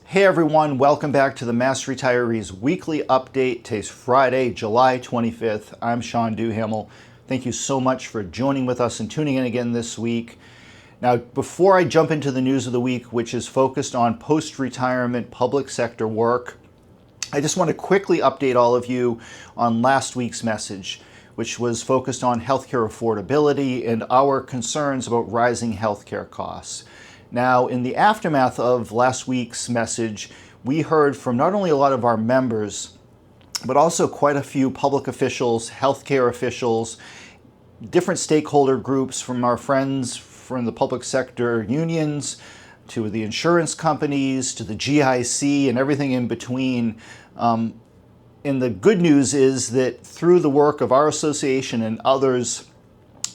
Hey everyone, welcome back to the Mass Retirees Weekly Update. Today's Friday, July 25th. I'm Sean Duhamel. Thank you so much for joining with us and tuning in again this week. Now, before I jump into the news of the week, which is focused on post-retirement public sector work, I just want to quickly update all of you on last week's message, which was focused on healthcare affordability and our concerns about rising healthcare costs. Now, in the aftermath of last week's message, we heard from not only a lot of our members, but also quite a few public officials, healthcare officials, different stakeholder groups, from our friends from the public sector unions to the insurance companies to the GIC and everything in between. And the good news is that through the work of our association and others,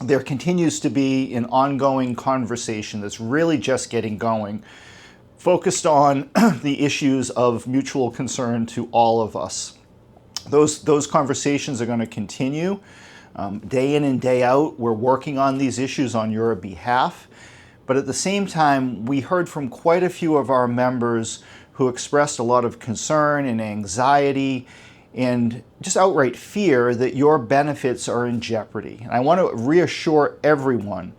there continues to be an ongoing conversation that's really just getting going, focused on the issues of mutual concern to all of us. Those conversations are going to continue day in and day out. We're working on these issues on your behalf. But at the same time, we heard from quite a few of our members who expressed a lot of concern and anxiety and just outright fear that your benefits are in jeopardy. And I want to reassure everyone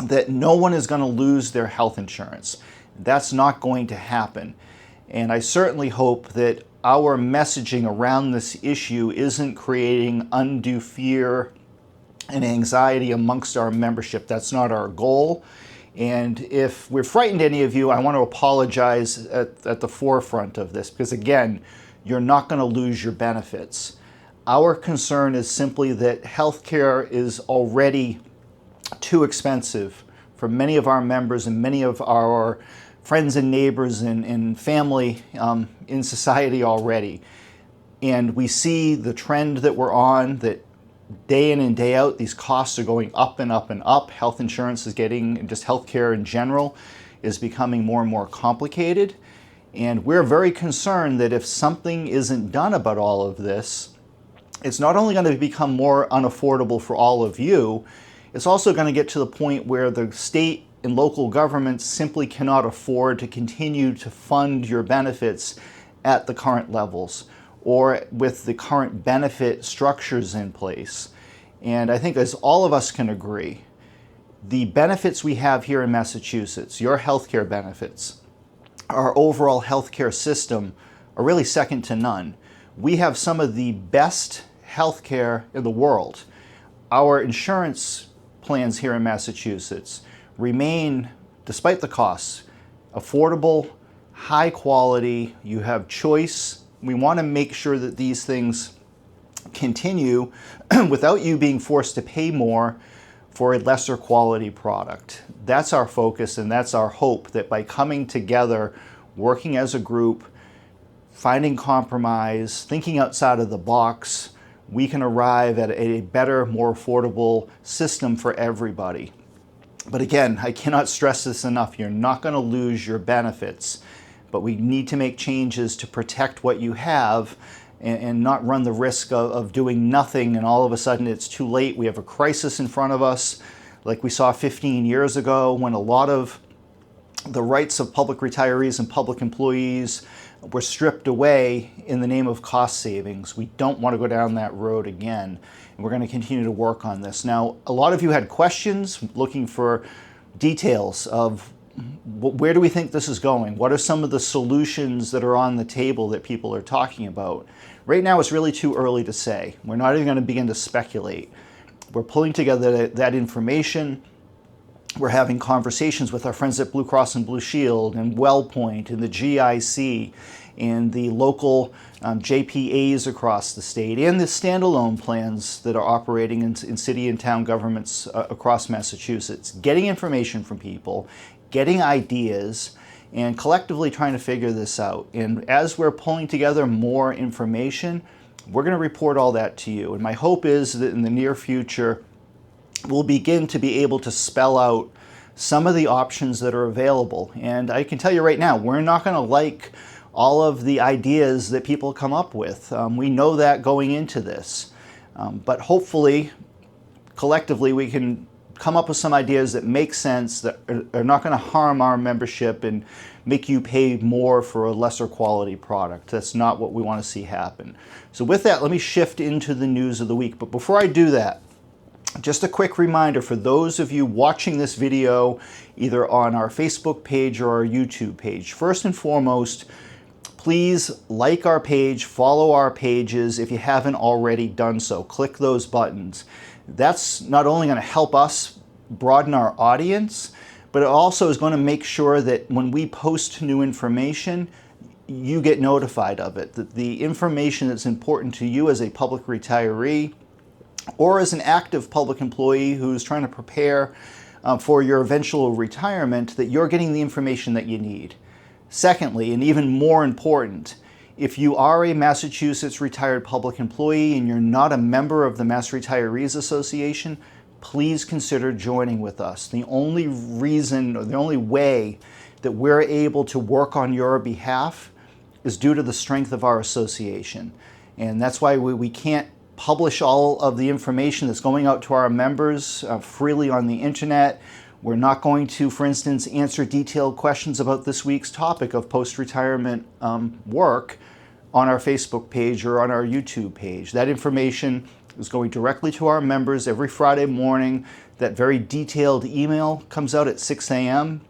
that no one is going to lose their health insurance. That's not going to happen. And I certainly hope that our messaging around this issue isn't creating undue fear and anxiety amongst our membership. That's not our goal. And if we're frightened any of you, I want to apologize at the forefront of this, because again, you're not going to lose your benefits. Our concern is simply that healthcare is already too expensive for many of our members and many of our friends and neighbors and family in society already. And we see the trend that we're on, that day in and day out, these costs are going up and up and up. Health insurance is getting, just healthcare in general, is becoming more and more complicated. And we're very concerned that if something isn't done about all of this, it's not only going to become more unaffordable for all of you, it's also going to get to the point where the state and local governments simply cannot afford to continue to fund your benefits at the current levels or with the current benefit structures in place. And I think, as all of us can agree, the benefits we have here in Massachusetts, your healthcare benefits, our overall healthcare system, are really second to none. We have some of the best healthcare in the world. Our insurance plans here in Massachusetts remain, despite the costs, affordable, high quality. You have choice. We want to make sure that these things continue without you being forced to pay more for a lesser quality product. That's our focus, and that's our hope, that by coming together, working as a group, finding compromise, thinking outside of the box, we can arrive at a better, more affordable system for everybody. But again, I cannot stress this enough. You're not going to lose your benefits, but we need to make changes to protect what you have and not run the risk of doing nothing and all of a sudden it's too late. We have a crisis in front of us, like we saw 15 years ago, when a lot of the rights of public retirees and public employees were stripped away in the name of cost savings. We don't want to go down that road again, and we're going to continue to work on this. Now, a lot of you had questions looking for details of where do we think this is going? What are some of the solutions that are on the table that people are talking about? Right now, it's really too early to say. We're not even going to begin to speculate. We're pulling together that information. We're having conversations with our friends at Blue Cross and Blue Shield and WellPoint and the GIC and the local JPAs across the state and the standalone plans that are operating in city and town governments across Massachusetts, getting information from people, getting ideas, and collectively trying to figure this out. And as we're pulling together more information, we're going to report all that to you. And my hope is that in the near future, we'll begin to be able to spell out some of the options that are available. And I can tell you right now, we're not going to like all of the ideas that people come up with. We know that going into this. But hopefully, collectively, we can come up with some ideas that make sense, that are not going to harm our membership and make you pay more for a lesser quality product. That's not what we want to see happen. So with that, let me shift into the news of the week. But before I do that, just a quick reminder for those of you watching this video either on our Facebook page or our YouTube page. First and foremost, please like our page, follow our pages if you haven't already done so. Click those buttons. That's not only going to help us broaden our audience, but it also is going to make sure that when we post new information, you get notified of it. That the information that's important to you as a public retiree or as an active public employee who's trying to prepare for your eventual retirement, that you're getting the information that you need. Secondly, and even more important, if you are a Massachusetts retired public employee and you're not a member of the Mass Retirees Association, please consider joining with us. The only reason, or the only way that we're able to work on your behalf is due to the strength of our association. And that's why we can't publish all of the information that's going out to our members freely on the internet. We're not going to, for instance, answer detailed questions about this week's topic of post-retirement work on our Facebook page or on our YouTube page. That information is going directly to our members every Friday morning. That very detailed email comes out at 6 a.m.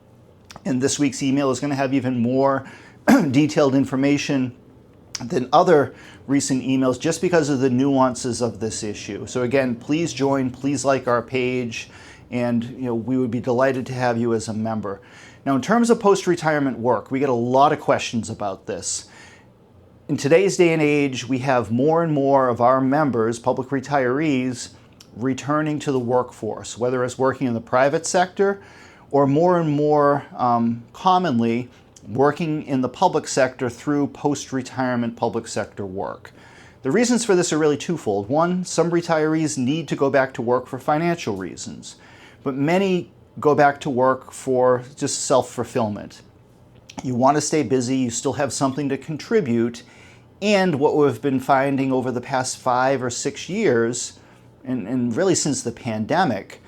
And this week's email is going to have even more detailed information than other recent emails just because of the nuances of this issue. So again, please join, please like our page, and we would be delighted to have you as a member. Now, in terms of post-retirement work, we get a lot of questions about this. In today's day and age, we have more and more of our members, public retirees, returning to the workforce, whether it's working in the private sector or more and more commonly working in the public sector through post-retirement public sector work. The reasons for this are really twofold. One, some retirees need to go back to work for financial reasons, but many go back to work for just self-fulfillment. You want to stay busy, you still have something to contribute, and what we've been finding over the past 5 or 6 years, and really since the pandemic,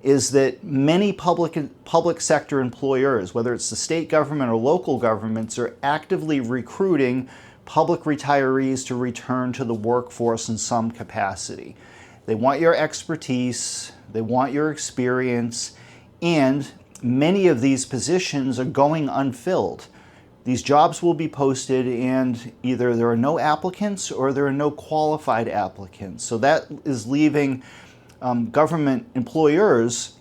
is that many public sector employers, whether it's the state government or local governments, are actively recruiting public retirees to return to the workforce in some capacity. They want your expertise, they want your experience, and many of these positions are going unfilled. These jobs will be posted and either there are no applicants or there are no qualified applicants. So that is leaving government employers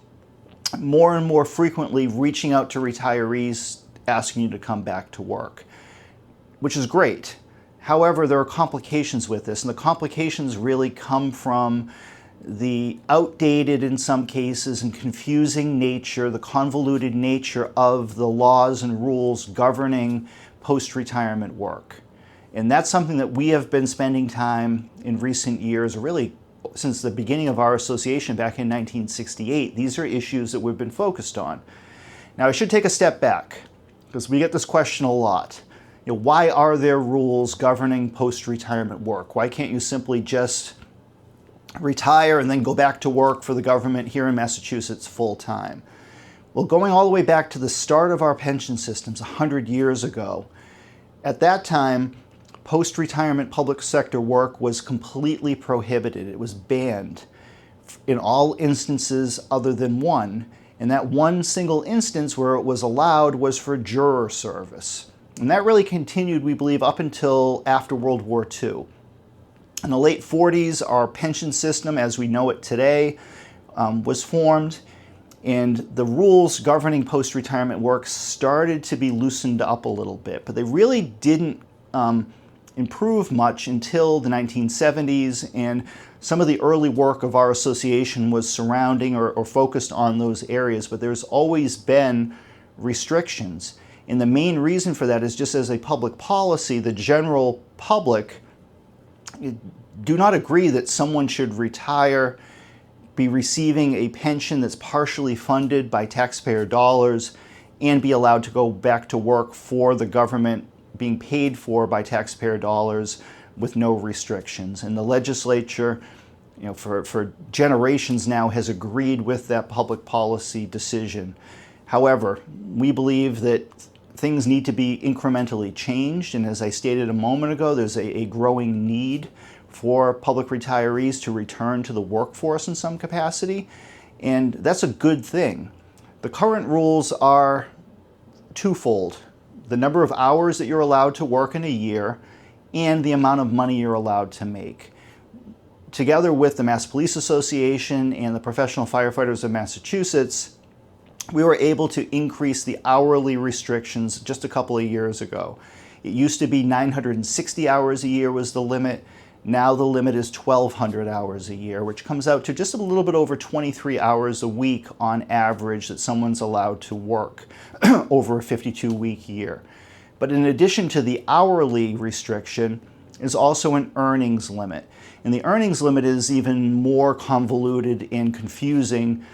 more and more frequently reaching out to retirees asking you to come back to work, which is great. However, there are complications with this, and the complications really come from the outdated, in some cases, and confusing nature, the convoluted nature of the laws and rules governing post-retirement work. And that's something that we have been spending time in recent years, really since the beginning of our association back in 1968. These are issues that we've been focused on. Now, I should take a step back because we get this question a lot. Why are there rules governing post-retirement work? Why can't you simply just retire and then go back to work for the government here in Massachusetts full time? Well, going all the way back to the start of our pension systems 100 years ago, at that time, post-retirement public sector work was completely prohibited. It was banned in all instances other than one. And that one single instance where it was allowed was for juror service. And that really continued, we believe, up until after World War II. In the late 40s, our pension system, as we know it today, was formed, and the rules governing post-retirement work started to be loosened up a little bit, but they really didn't improve much until the 1970s, and some of the early work of our association was surrounding or focused on those areas, but there's always been restrictions. And the main reason for that is just as a public policy, the general public do not agree that someone should retire, be receiving a pension that's partially funded by taxpayer dollars, and be allowed to go back to work for the government being paid for by taxpayer dollars with no restrictions. And the legislature, for generations now has agreed with that public policy decision. However, we believe that things need to be incrementally changed. And as I stated a moment ago, there's a growing need for public retirees to return to the workforce in some capacity. And that's a good thing. The current rules are twofold: the number of hours that you're allowed to work in a year and the amount of money you're allowed to make. Together with the Mass Police Association and the Professional Firefighters of Massachusetts, we were able to increase the hourly restrictions just a couple of years ago. It used to be 960 hours a year was the limit. Now the limit is 1,200 hours a year, which comes out to just a little bit over 23 hours a week on average that someone's allowed to work over a 52-week year. But in addition to the hourly restriction is also an earnings limit. And the earnings limit is even more convoluted and confusing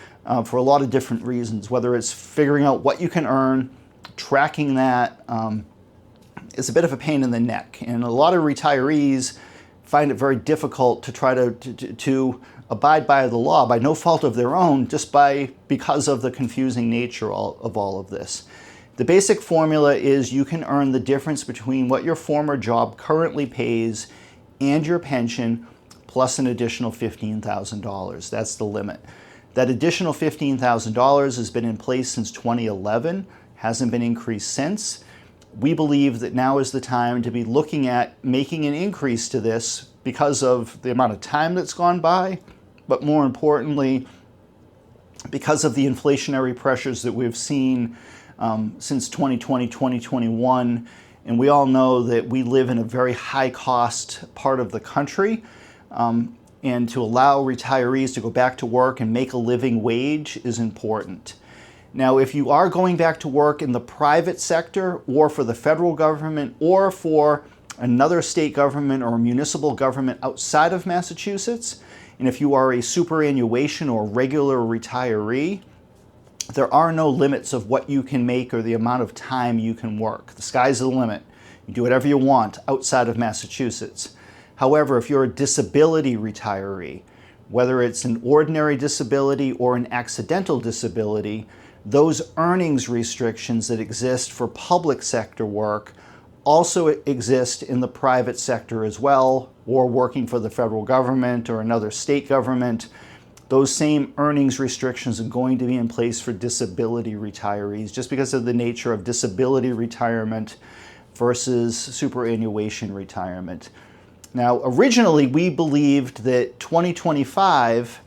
for a lot of different reasons, whether it's figuring out what you can earn, tracking that is a bit of a pain in the neck. And a lot of retirees find it very difficult to try to abide by the law by no fault of their own, just because of the confusing nature of all of this. The basic formula is you can earn the difference between what your former job currently pays and your pension, plus an additional $15,000. That's the limit. That additional $15,000 has been in place since 2011, hasn't been increased since. We believe that now is the time to be looking at making an increase to this because of the amount of time that's gone by, but more importantly, because of the inflationary pressures that we've seen since 2020, 2021. And we all know that we live in a very high cost part of the country. And to allow retirees to go back to work and make a living wage is important. Now, if you are going back to work in the private sector or for the federal government or for another state government or municipal government outside of Massachusetts, and if you are a superannuation or regular retiree, there are no limits of what you can make or the amount of time you can work. The sky's the limit. You do whatever you want outside of Massachusetts. However, if you're a disability retiree, whether it's an ordinary disability or an accidental disability, those earnings restrictions that exist for public sector work also exist in the private sector as well, or working for the federal government or another state government. Those same earnings restrictions are going to be in place for disability retirees just because of the nature of disability retirement versus superannuation retirement. Now, originally, we believed that 2025,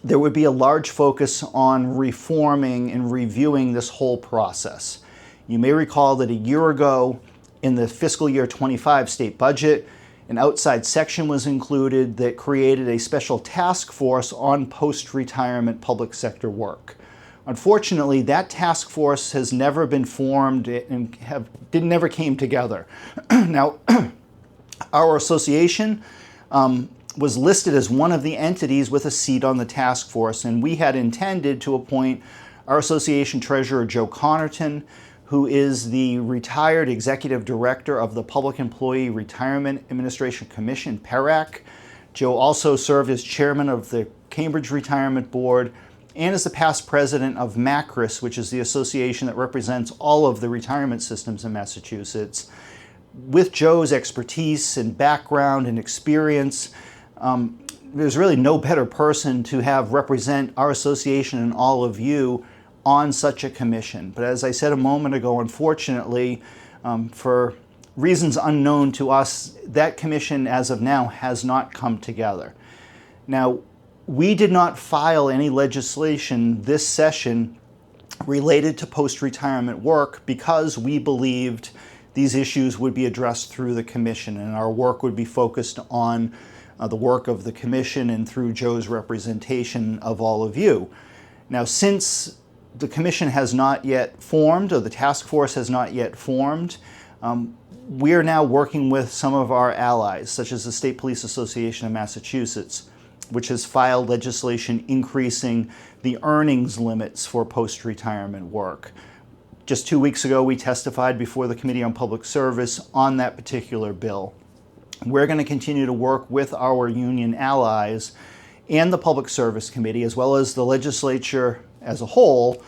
there would be a large focus on reforming and reviewing this whole process. You may recall that a year ago, in the fiscal year 25 state budget, an outside section was included that created a special task force on post-retirement public sector work. Unfortunately, that task force has never been formed and never came together. Now, our association was listed as one of the entities with a seat on the task force, and we had intended to appoint our association treasurer, Joe Connerton, who is the retired executive director of the Public Employee Retirement Administration Commission, PERAC. Joe also served as chairman of the Cambridge Retirement Board and is the past president of MACRIS, which is the association that represents all of the retirement systems in Massachusetts. With Joe's expertise and background and experience, there's really no better person to have represent our association and all of you on such a commission. But as I said a moment ago, unfortunately, for reasons unknown to us, that commission as of now has not come together. Now, we did not file any legislation this session related to post-retirement work because we believed these issues would be addressed through the commission and our work would be focused on the work of the commission and through Joe's representation of all of you. Now, since the commission has not yet formed, or the task force has not yet formed, we are now working with some of our allies, such as the State Police Association of Massachusetts, which has filed legislation increasing the earnings limits for post-retirement work. Just 2 weeks ago, we testified before the Committee on Public Service on that particular bill. We're going to continue to work with our union allies and the Public Service Committee, as well as the legislature as a whole,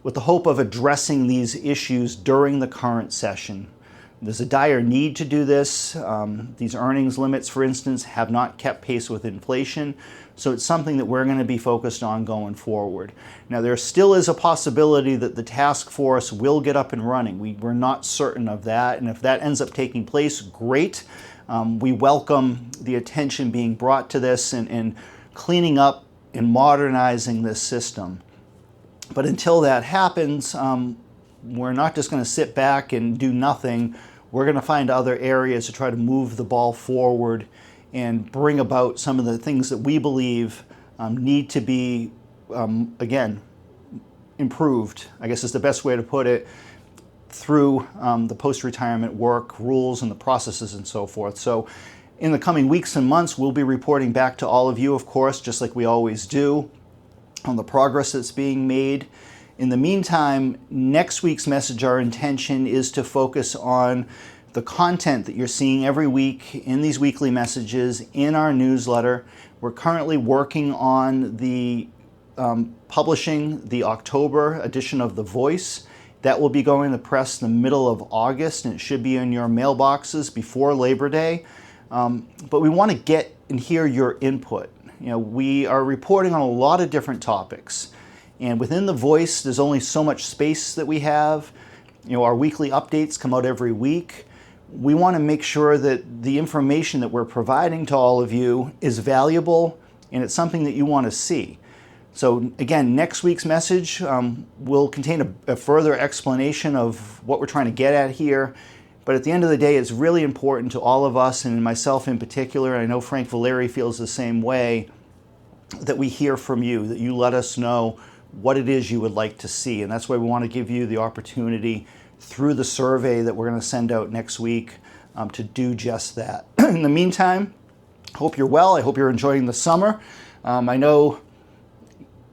with the hope of addressing these issues during the current session. There's a dire need to do this. These earnings limits, for instance, have not kept pace with inflation, so it's something that we're going to be focused on going forward. Now, there still is a possibility that the task force will get up and running. We're not certain of that, and if that ends up taking place, great. We welcome the attention being brought to this and cleaning up and modernizing this system. But until that happens, we're not just going to sit back and do nothing. We're going to find other areas to try to move the ball forward and bring about some of the things that we believe need to be, again, improved, I guess is the best way to put it, through the post-retirement work, rules, and the processes and so forth. So in the coming weeks and months, we'll be reporting back to all of you, of course, just like we always do, on the progress that's being made. In the meantime, next week's message, our intention is to focus on the content that you're seeing every week in these weekly messages in our newsletter. We're currently working on the publishing the October edition of The Voice. That will be going to the press in the middle of August, and it should be in your mailboxes before Labor Day. But we want to get and hear your input. We are reporting on a lot of different topics. And within The Voice, there's only so much space that we have. Our weekly updates come out every week. We want to make sure that the information that we're providing to all of you is valuable and it's something that you want to see. So again, next week's message will contain a further explanation of what we're trying to get at here. But at the end of the day, it's really important to all of us, and myself in particular, and I know Frank Valeri feels the same way, that we hear from you, that you let us know what it is you would like to see. And that's why we want to give you the opportunity through the survey that we're going to send out next week to do just that. In the meantime, I hope you're well. I hope you're enjoying the summer. I know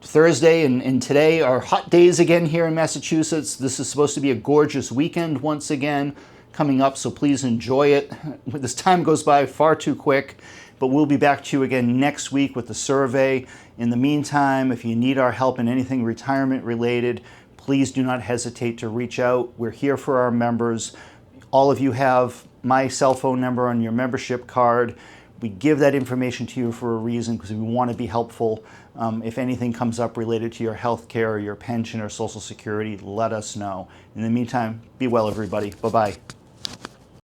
Thursday and today are hot days again here in Massachusetts. This is supposed to be a gorgeous weekend once again coming up, so please enjoy it. This time goes by far too quick, but we'll be back to you again next week with the survey. In the meantime, if you need our help in anything retirement related, please do not hesitate to reach out. We're here for our members. All of you have my cell phone number on your membership card. We give that information to you for a reason, because we want to be helpful. If anything comes up related to your health care or your pension or Social Security, let us know. In the meantime, be well, everybody. Bye-bye.